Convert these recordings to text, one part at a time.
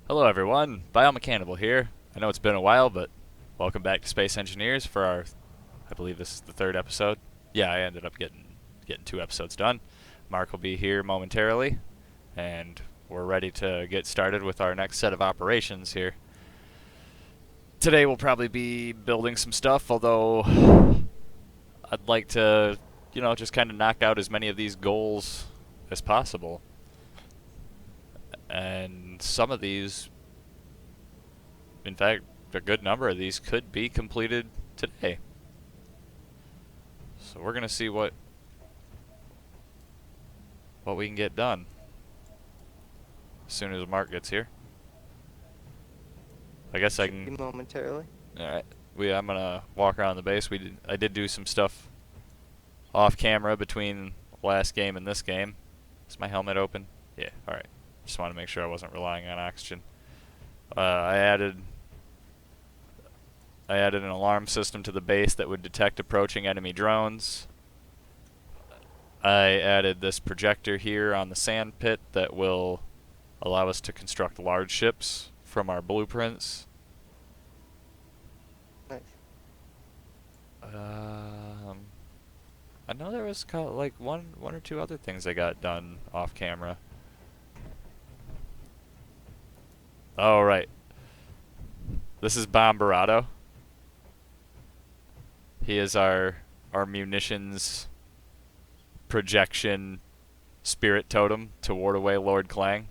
Hello everyone, Biomechanable here. I know it's been a while, but welcome back to Space Engineers for our, I believe this is the third episode. Yeah, I ended up getting 2 episodes done. Mark will be here momentarily, and we're ready to get started with our next set of operations here. Today we'll probably be building some stuff, although I'd like to, just kind of knock out as many of these goals as possible. And some of these, in fact, a good number of these could be completed today. So we're gonna see what we can get done as soon as Mark gets here. I guess I Should be can. momentarily. All right. I'm gonna walk around the base. I did do some stuff off camera between last game and this game. Is my helmet open? Yeah. All right. Just want to make sure I wasn't relying on oxygen. I added an alarm system to the base that would detect approaching enemy drones. I added this projector here on the sand pit that will allow us to construct large ships from our blueprints. Nice. I know there was like one or two other things I got done off camera. Oh right, this is Bomberado. He is our munitions projection spirit totem to ward away Lord Clang.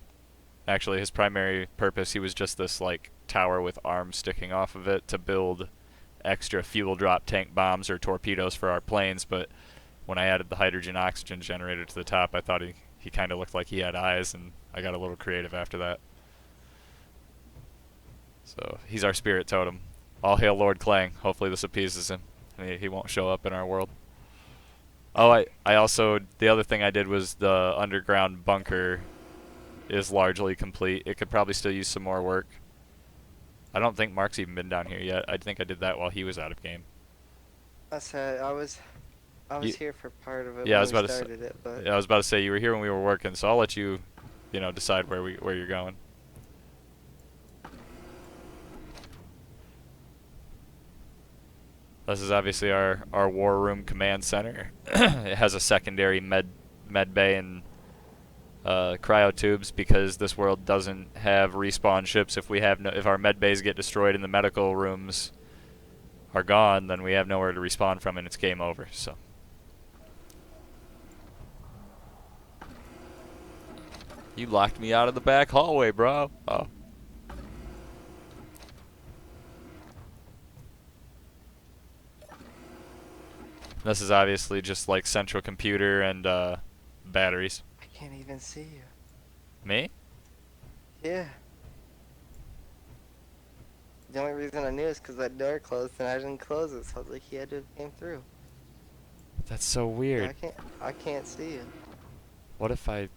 Actually, his primary purpose, he was just this like tower with arms sticking off of it to build extra fuel drop tank bombs or torpedoes for our planes, but when I added the hydrogen oxygen generator to the top, I thought he kind of looked like he had eyes, and I got a little creative after that. So he's our spirit totem. All hail Lord Clang. Hopefully this appeases him, and he won't show up in our world. Oh, I also, the other thing I did was the underground bunker is largely complete. It could probably still use some more work. I don't think Mark's even been down here yet. I think I did that while he was out of game. I said I was You, here for part of it yeah, I when was we about to say, started it, but yeah, I was about to say you were here when we were working, so I'll let you, decide where you're going. This is obviously our war room command center. It has a secondary med bay and cryo tubes because this world doesn't have respawn ships. If our med bays get destroyed and the medical rooms are gone, then we have nowhere to respawn from and it's game over. So you locked me out of the back hallway, bro. Oh. This is obviously just like central computer and batteries. I can't even see you. Me? Yeah. The only reason I knew is because that door closed and I didn't close it, so I was like, he had to have came through. That's so Yeah, weird. I can't see you. What if I...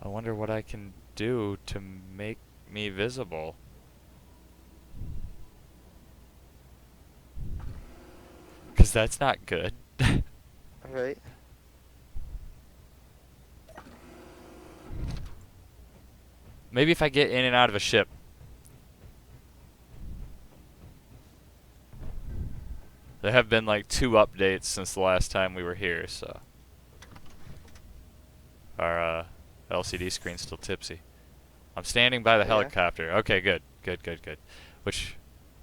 I wonder what I can do to make me visible. Because that's not good. Right? Maybe if I get in and out of a ship. There have been like 2 updates since the last time we were here, so... Our LCD screen's still tipsy. I'm standing by the Yeah. helicopter. Okay, good. Good, good, good. Which,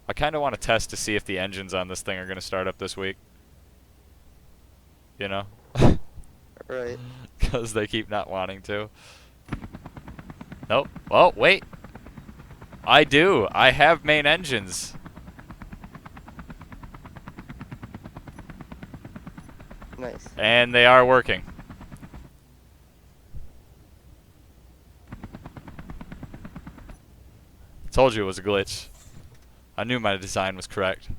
I kind of want to test to see if the engines on this thing are going to start up this week. You know? Right. Because they keep not wanting to. Nope. Oh, wait. I do. I have main engines. Nice. And they are working. Told you it was a glitch. I knew my design was correct.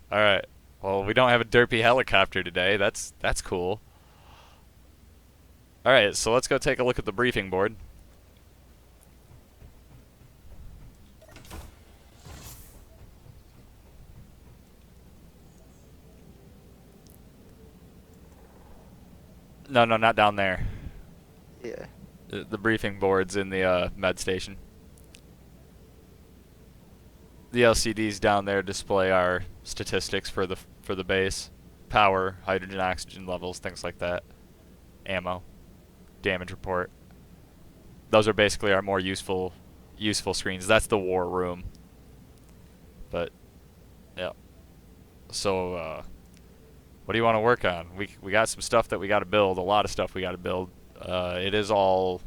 Alright. Well, we don't have a derpy helicopter today. That's cool. Alright, so let's go take a look at the briefing board. No, no, not down there. Yeah. The briefing board's in the med station. The LCDs down there display our statistics for the base, power, hydrogen, oxygen levels, things like that, ammo, damage report. Those are basically our more useful screens. That's the war room. But yeah. So what do you want to work on? We got some stuff that we got to build. A lot of stuff we got to build. It is all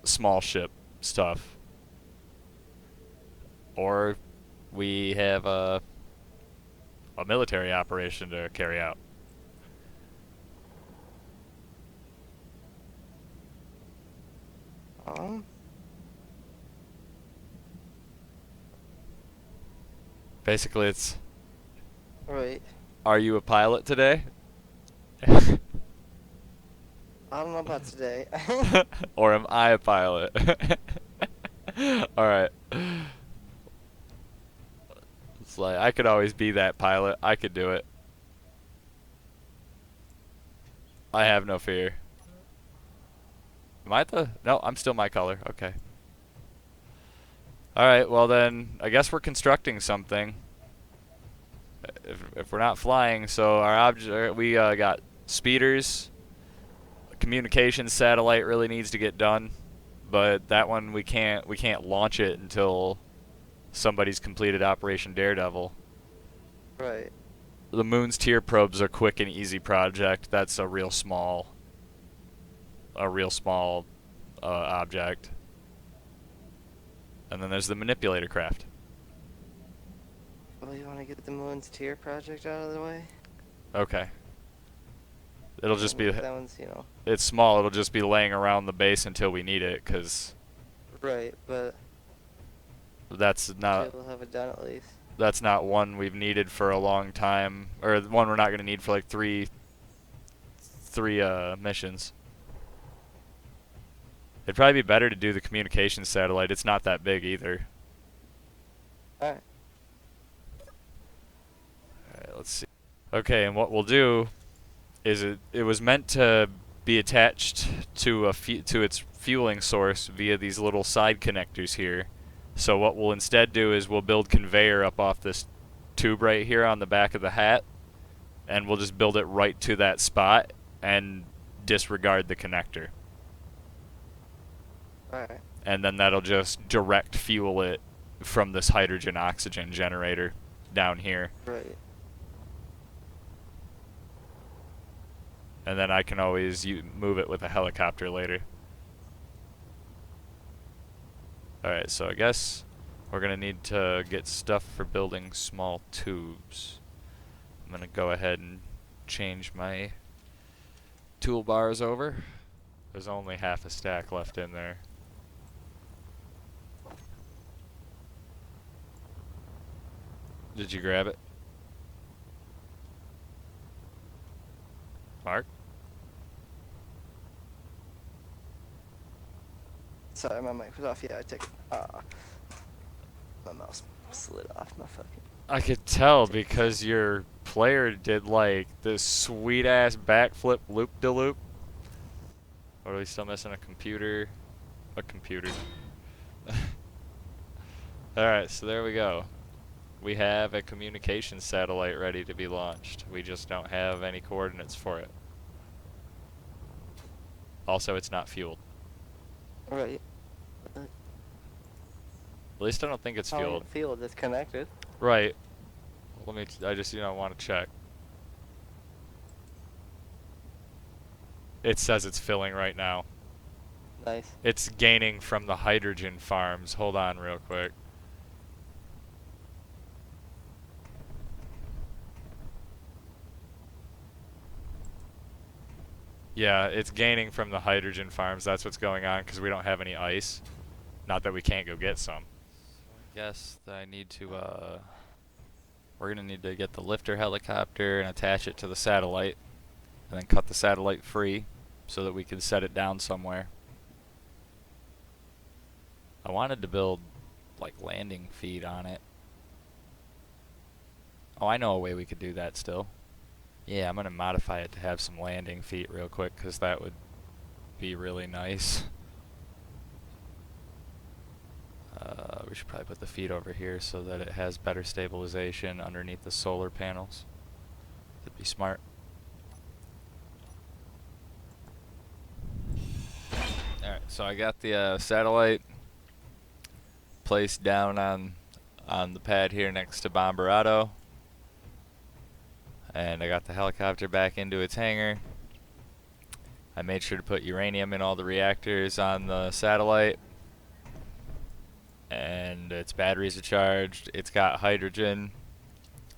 small ship stuff. Or we have a military operation to carry out. Um. Basically, it's, Right. are you a pilot today? I don't know about today. Or am I a pilot? Alright. It's like, I could always be that pilot. I could do it. I have no fear. Am I the... No, I'm still my color. Okay. Alright, well then, I guess we're constructing something. If we're not flying, so our object... We got speeders. Communications satellite really needs to get done. But that one we can't launch it until somebody's completed Operation Daredevil. Right. The moon's tier probes are quick and easy project. That's a real small object. And then there's the manipulator craft. Well, you want to get the moon's tier project out of the way? Okay. It'll just be, That one's, you know. it's small. It'll just be laying around the base until we need it, because Right, but that's not we'll have it done at least. that's not one we've needed for a long time, or one we're not going to need for like three missions. It'd probably be better to do the communications satellite. It's not that big either. Alright. Alright, let's see. Okay, and what we'll do is it was meant to be attached to to its fueling source via these little side connectors here. So what we'll instead do is we'll build conveyor up off this tube right here on the back of the hat, and we'll just build it right to that spot and disregard the connector. Alright. And then that'll just direct fuel it from this hydrogen oxygen generator down here. Right. And then I can always move it with a helicopter later. Alright, so I guess we're going to need to get stuff for building small tubes. I'm going to go ahead and change my toolbars over. There's only half a stack left in there. Did you grab it? Mark? Sorry, my mic was off. Yeah, I took it. My mouse slid off my fucking... I could tell because your player did like this sweet ass backflip loop-de-loop. Or are we still missing a computer? A computer. Alright, so there we go. We have a communications satellite ready to be launched. We just don't have any coordinates for it. Also, it's not fueled. Right. At least I don't think it's How fueled. fueled? It's connected. Right. Let me, I just, want to check. It says it's filling right now. Nice. It's gaining from the hydrogen farms. Hold on real quick. Yeah, it's gaining from the hydrogen farms. That's what's going on because we don't have any ice. Not that we can't go get some. I guess that I need to, we're going to need to get the lifter helicopter and attach it to the satellite. And then cut the satellite free so that we can set it down somewhere. I wanted to build, like, landing feed on it. Oh, I know a way we could do that still. Yeah, I'm gonna modify it to have some landing feet real quick, because that would be really nice. We should probably put the feet over here so that it has better stabilization underneath the solar panels. That'd be smart. Alright, so I got the satellite placed down on the pad here next to Bomberado. And I got the helicopter back into its hangar. I made sure to put uranium in all the reactors on the satellite. And its batteries are charged. It's got hydrogen.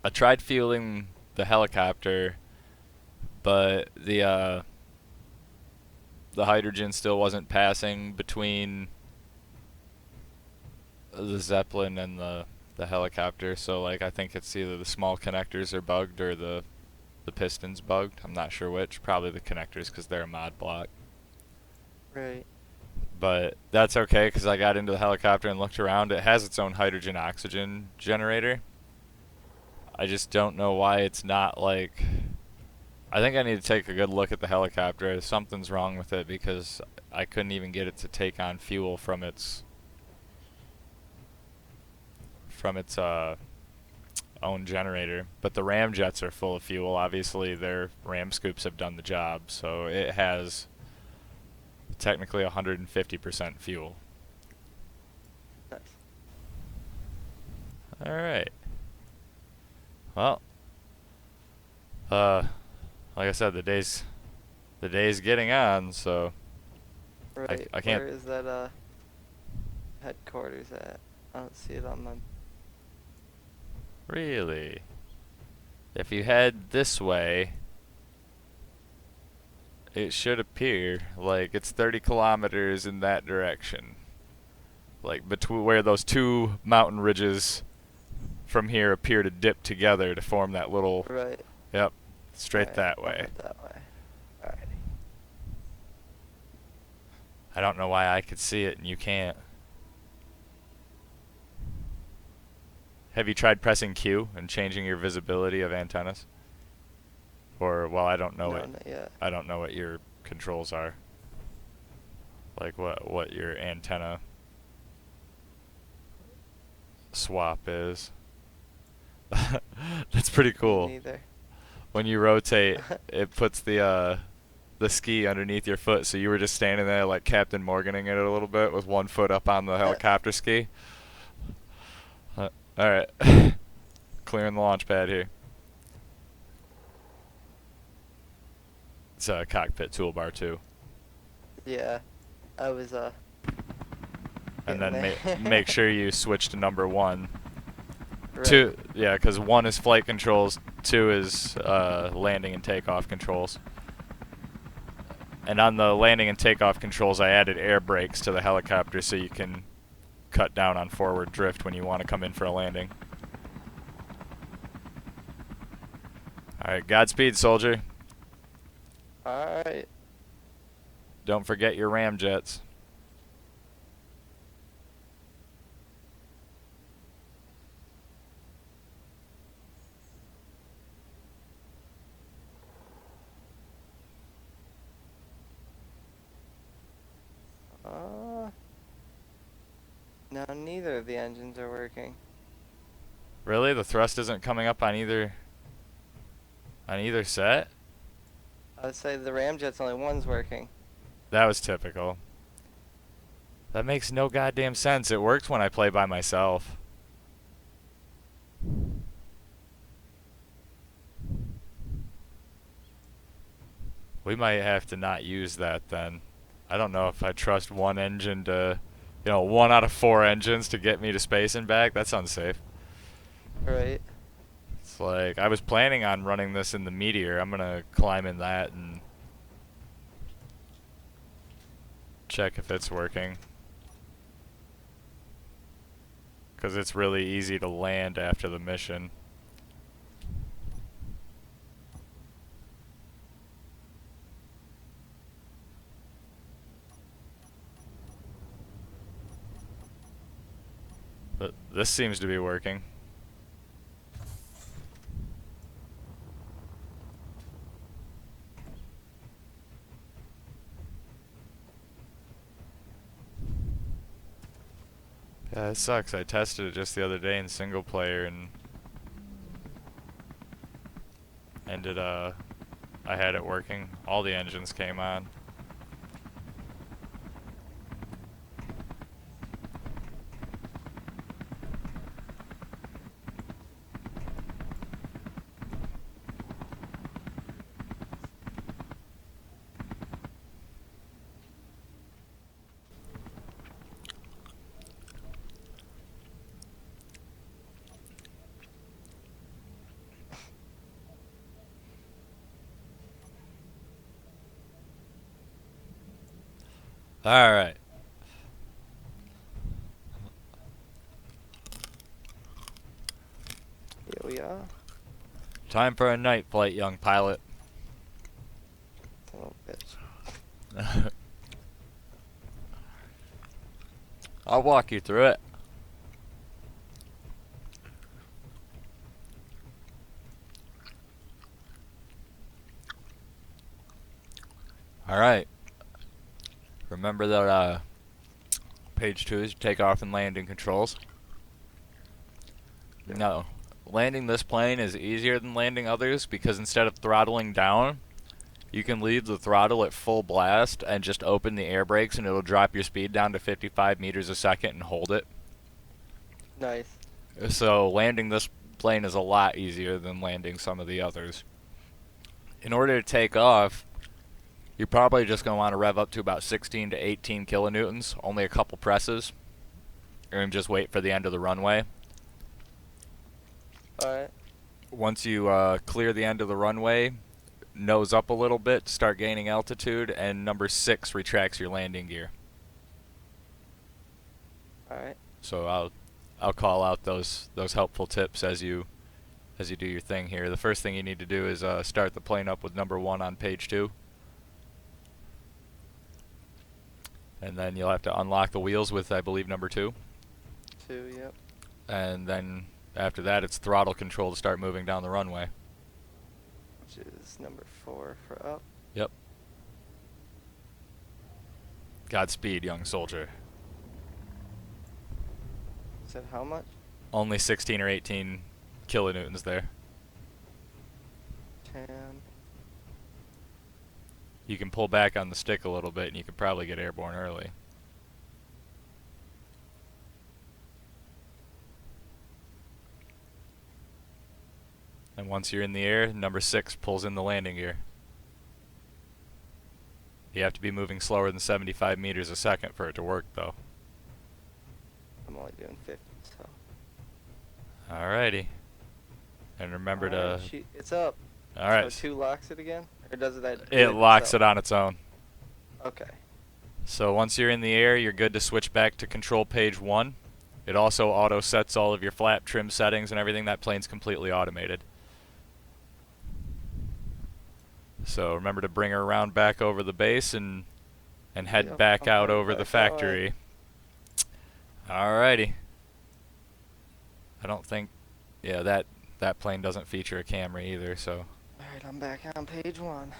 I tried fueling the helicopter, but the hydrogen still wasn't passing between the Zeppelin and the helicopter. So like I think it's either the small connectors are bugged or the piston's bugged. I'm not sure which. Probably the connectors because they're a mod block. Right. But that's okay because I got into the helicopter and looked around. It has its own hydrogen oxygen generator. I just don't know why it's not like... I think I need to take a good look at the helicopter. Something's wrong with it because I couldn't even get it to take on fuel from its own generator. But the ramjets are full of fuel. Obviously their ram scoops have done the job, so it has technically 150% fuel. Nice. Alright. Well, like I said, the day's getting on, so Right. I can't... Where is that headquarters at? I don't see it on my... Really? If you head this way, it should appear like it's 30 kilometers in that direction. Like between where those two mountain ridges from here appear to dip together to form that little... Right. Yep, straight Alright, that I'll way. head that way. Alrighty. I don't know why I could see it and you can't. Have you tried pressing Q and changing your visibility of antennas? Or, well, I don't know No, what... not yet. I don't know what your controls are. Like what your antenna swap is. That's pretty cool. Neither. When you rotate, it puts the ski underneath your foot, so you were just standing there like Captain Morganing it a little bit with one foot up on the helicopter ski. Alright. Clearing the launch pad here. It's a cockpit toolbar too. Yeah. I was, And getting then there. make sure you switch to number 1. Right. 2, yeah, because 1 is flight controls, 2 is landing and takeoff controls. And on the landing and takeoff controls, I added air brakes to the helicopter so you can cut down on forward drift when you want to come in for a landing. Alright, Godspeed, soldier. Alright. Don't forget your ramjets. No, neither of the engines are working. Really? The thrust isn't coming up on either set? I would say the ramjet's only one's working. That was typical. That makes no goddamn sense. It worked when I play by myself. We might have to not use that then. I don't know if I trust one engine to, 1 out of 4 engines to get me to space and back. That's unsafe. Right. It's like, I was planning on running this in the Meteor. I'm gonna climb in that and check if it's working. Because it's really easy to land after the mission. But this seems to be working. Yeah, it sucks. I tested it just the other day in single player and ended I had it working. All the engines came on. All right. Here we are. Time for a night flight, young pilot. Son of a bitch. I'll walk you through it. All right. Remember that page 2 is takeoff and landing controls. Yeah. No. Landing this plane is easier than landing others because instead of throttling down, you can leave the throttle at full blast and just open the air brakes and it'll drop your speed down to 55 meters a second and hold it. Nice. So landing this plane is a lot easier than landing some of the others. In order to take off, you're probably just going to want to rev up to about 16 to 18 kilonewtons, only a couple presses, and just wait for the end of the runway. Alright. Once you clear the end of the runway, nose up a little bit, start gaining altitude, and number 6 retracts your landing gear. Alright. So I'll call out those helpful tips as you do your thing here. The first thing you need to do is start the plane up with number 1 on page 2. And then you'll have to unlock the wheels with, I believe, number 2. 2, yep. And then after that, it's throttle control to start moving down the runway. Which is number 4 for up. Yep. Godspeed, young soldier. Said how much? Only 16 or 18 kilonewtons there. 10. You can pull back on the stick a little bit and you can probably get airborne early. And once you're in the air, number 6 pulls in the landing gear. You have to be moving slower than 75 meters a second for it to work, though. I'm only doing 50, so. Alrighty. And remember to... It's up. Alright. So 2 locks it again? Or does it? It locks it on its own. Okay. So once you're in the air, you're good to switch back to control page 1. It also auto sets all of your flap trim settings and everything. That plane's completely automated. So remember to bring her around back over the base and head Yep, back I'm out heading over the back that way. factory. Alrighty. I don't think... Yeah, that plane doesn't feature a camera either, so... Alright, I'm back on page 1.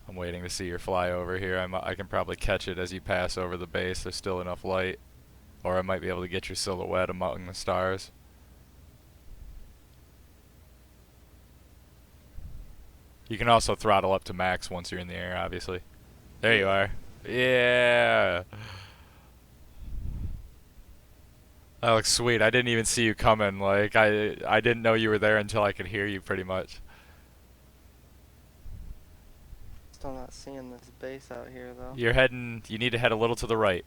I'm waiting to see your flyover here. I can probably catch it as you pass over the base. There's still enough light. Or I might be able to get your silhouette among the stars. You can also throttle up to max once you're in the air, obviously. There you are. Yeah! That looks sweet. I didn't even see you coming. Like, I didn't know you were there until I could hear you, pretty much. Still not seeing this base out here, though. You need to head a little to the right.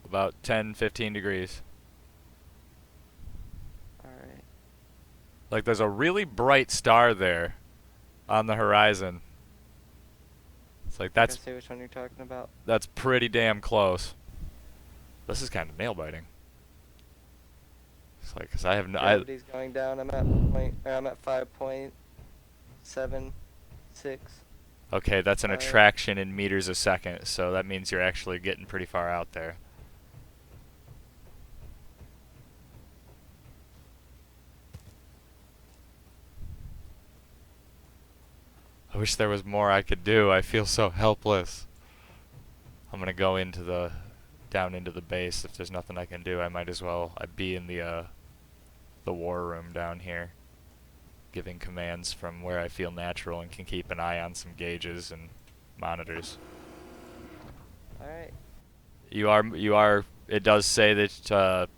About 10, 15 degrees. Alright. Like, there's a really bright star there on the horizon. It's like, I see which one you're talking about. that's pretty damn close. This is kind of nail-biting. It's like, 'cause I have no... Gravity's going down. I'm at 5.76. Okay, that's an Alright. attraction in meters a second, so that means you're actually getting pretty far out there. I wish there was more I could do. I feel so helpless. I'm gonna go into the down into the base. If there's nothing I can do, I might as well I'd be in the war room down here, giving commands from where I feel natural and can keep an eye on some gauges and monitors. All right. You are. It does say that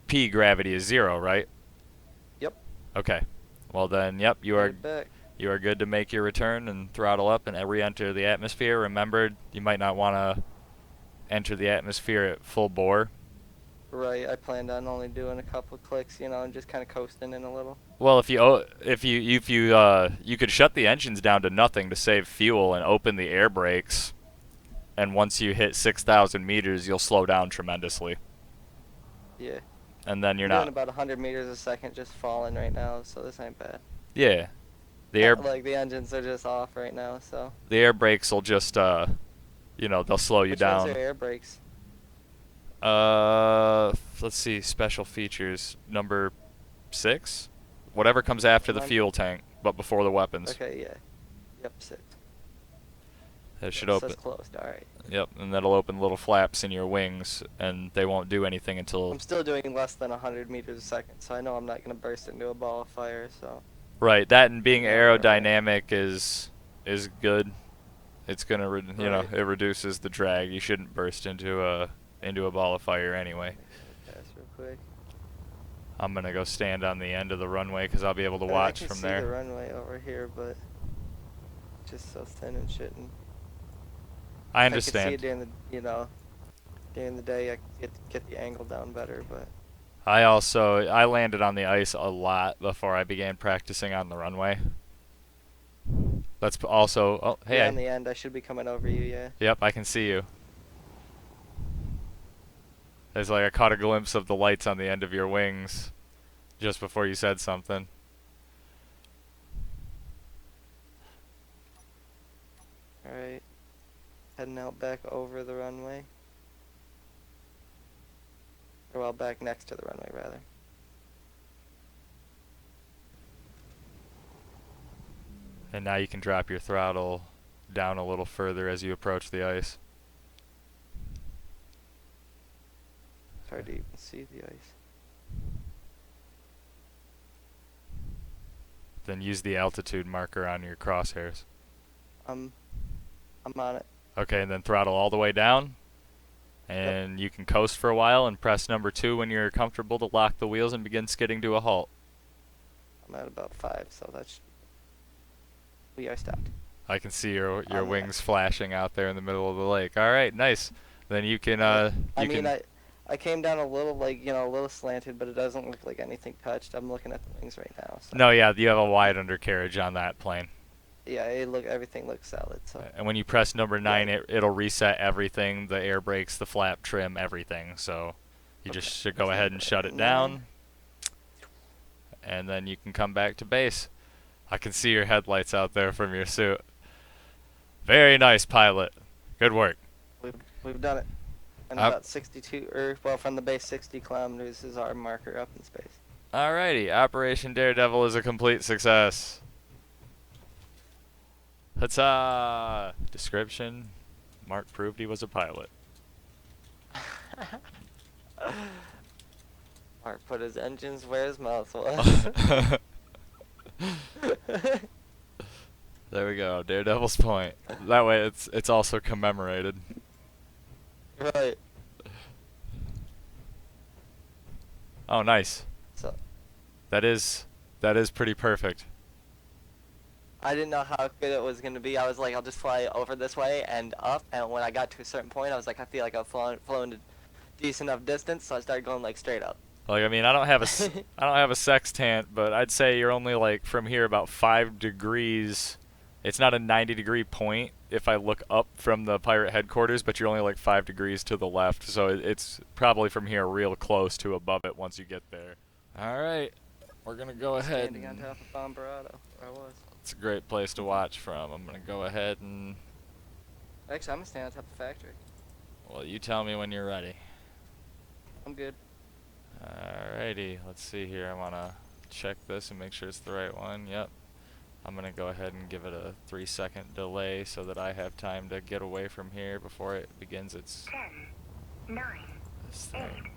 P gravity is 0, right? Yep. Okay. Well then, yep, you are Right back. you are good to make your return and throttle up and re-enter the atmosphere. Remember, you might not want to enter the atmosphere at full bore. Right. I planned on only doing a couple clicks, you know, and just kind of coasting in a little. Well, you could shut the engines down to nothing to save fuel and open the air brakes, and once you hit 6,000 meters, you'll slow down tremendously. Yeah. And then you're I'm doing not. about 100 meters a second just falling right now, so this ain't bad. Yeah, the air Like the engines are just off right now, so. the air brakes will just they'll slow you Which ones down. are air brakes? Let's see, special features number 6, whatever comes after the fuel tank, but before the weapons. Okay, yeah. Yep, 6. It should So open. it's closed. All right. Yep, and that'll open little flaps in your wings, and they won't do anything until. I'm still doing less than 100 meters a second, so I know I'm not gonna burst into a ball of fire. So. Right, that and being Yeah, aerodynamic is good. It's gonna Right. it reduces the drag. You shouldn't burst into a ball of fire anyway. Pass real quick. I'm gonna go stand on the end of the runway because I'll be able to watch I can from see there. the runway over here, but just so thin and shit. And I I could see it understand. during the, during the day. I could get the angle down better, but. I landed on the ice a lot before I began practicing on the runway. That's also. Oh, hey. Yeah, on the end, I should be coming over you. Yeah. Yep, I can see you. There's like I caught a glimpse of the lights on the end of your wings just before you said something. All right. Heading out back over the runway. Or well, back next to the runway, rather. And now you can drop your throttle down a little further as you approach the ice. It's hard to even see the ice. Then use the altitude marker on your crosshairs. I'm on it. Okay, and then throttle all the way down. And you can coast for a while and press number 2 when you're comfortable to lock the wheels and begin skidding to a halt. I'm at about 5, so that's. We are stopped. I can see your On wings there. flashing out there in the middle of the lake. All right, nice. Then you can I came down a little, like, a little slanted, but it doesn't look like anything touched. I'm looking at the wings right now. So. No, yeah, you have a wide undercarriage on that plane. Yeah, everything looks solid. So. And when you press number 9, Yeah. it'll reset everything, the air brakes, the flap trim, everything. So you just should go ahead and shut it down. And then you can come back to base. I can see your headlights out there from your suit. Very nice, pilot. Good work. We've done it. And about 62, from the base, 60 kilometers is our marker up in space. Alrighty, Operation Daredevil is a complete success. Huzzah! Description: Mark proved he was a pilot. Mark put his engines where his mouth was. There we go, Daredevil's point. That way it's also commemorated. Right. Oh, nice. So That is pretty perfect. I didn't know how good it was gonna be. I was like, I'll just fly over this way and up. And when I got to a certain point, I was like, I feel like I've flown a decent enough distance, so I started going like straight up. Like, I mean, I don't have a sextant, but I'd say you're only like from here about 5 degrees. It's not a 90-degree point if I look up from the pirate headquarters, but you're only like 5 degrees to the left, so it's probably from here real close to above it once you get there. All right, we're gonna go ahead. Standing on top of Bombarado, where I was. It's a great place to watch from. I'm gonna go ahead and. Actually, I'm gonna stand on top of the factory. Well, you tell me when you're ready. I'm good. Alrighty, let's see here. I wanna check this and make sure it's the right one. Yep. I'm gonna go ahead and give it a 3-second delay so that I have time to get away from here before it begins its This thing.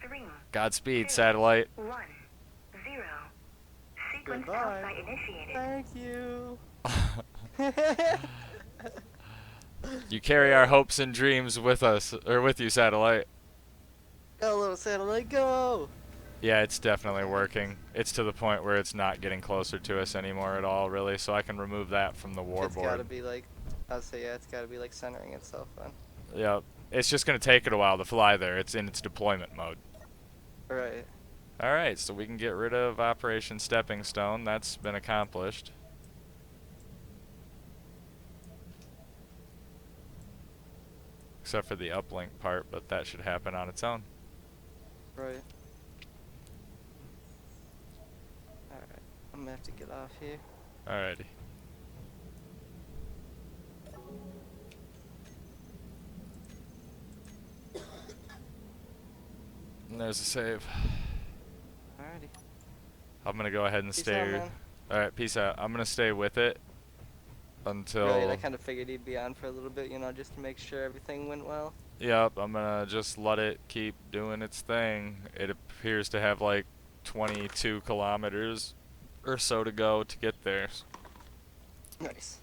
3, Godspeed, 2, satellite. 1, 0. Sequence Goodbye. alpha initiated. Thank you. You carry our hopes and dreams with us, or with you, satellite. Go, little satellite, go! Yeah, it's definitely working. It's to the point where it's not getting closer to us anymore at all, really, so I can remove that from the It's gotta warboard. be like, I'll say yeah, it's gotta be like centering itself then. Yep. It's just going to take it a while to fly there. It's in its deployment mode. Right. Alright, so we can get rid of Operation Stepping Stone. That's been accomplished. Except for the uplink part, but that should happen on its own. Right. Alright. I'm gonna have to get off here. Alrighty. And there's a save. Alrighty. I'm gonna go ahead and Peace out, stay. man. Alright, peace out. I'm gonna stay with it until. Right, I kind of figured he'd be on for a little bit, you know, just to make sure everything went well. Yep, I'm gonna just let it keep doing its thing. It appears to have like 22 kilometers or so to go to get there. Nice.